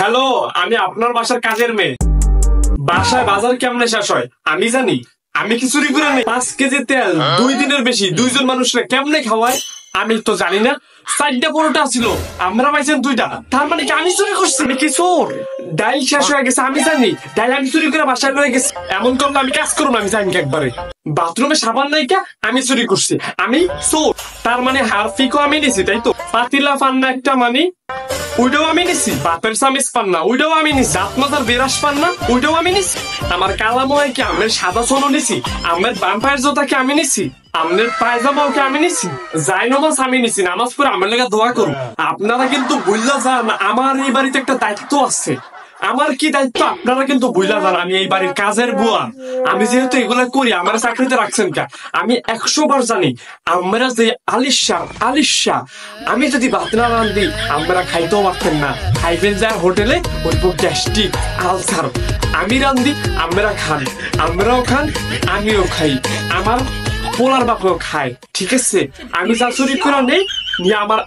Hello, আমি আপনার বাসার কাজের মেয়ে। বাসায় বাজার কেমনে শেষ হয় আমি জানি। আমি কি চুরি করে নেই? 5 কেজি তেল 2 দিনের বেশি 2 জন মানুষরা কেমনে খাওয়ায় আমি তো জানি না। 4টা পরোটা ছিল, আমরা পাইছেন 2টা। তার মানে কি আমি চুরি করছি? আমি কি চোর? ডাইল শেষ হয়ে গেছে আমি জানি, ডাইল আমি চুরি করে বাসায় লয়ে গেছি। এমন করলে আমি কাজ করবো, আমি জানি একবারে। বাথরুমে সাবান নাই কে? আমি চুরি করছি, আমি চোর। তার মানে হারফিকও আমি নিছি, তাই তো? পাতিলা পান্না একটা মানে ওইটাও আমি নিছি। বাপের সামিস পান না, ওইটাও আমি নিছি। দাঁত মাথার বেরাস পান না, ওইটাও আমি নিছি। আমার কালাময় কি আমের সাদা সোনো নিছি? আমের বাম্পায়ের জোতা কি আমি নিছি? আমের পায়জামাও কি আমি নিছি? যাই নামাজ আমি নিছি, নামাজ পড়ে আমার লেগে দোয়া করুন। আপনারা কিন্তু ভুললা যান, আমার এই বাড়িতে একটা দায়িত্ব আছে। আমার কি দায়িত্ব আপনারা কিন্তু ভুললা যান। আমি এই বাড়ির কাজের বুয়া। আমি যেহেতু এগুলা করি, আমার চাকরিতে রাখছেন কা? আমি 100 বার জানি আমরা যে আলিশা আমি যদি ভাত না রান্ধি আমরা খাইতেও পারতেন না। খাইবেন যায় হোটেলে, ওই গ্যাস্ট্রিক আলসার। আমি রান্ধি, আমরা খান, আমরাও খান, আমিও খাই, আমার পোলার বাপও খায়। ঠিক আছে, আমি যা চুরি করে নেই নিয়ে আমার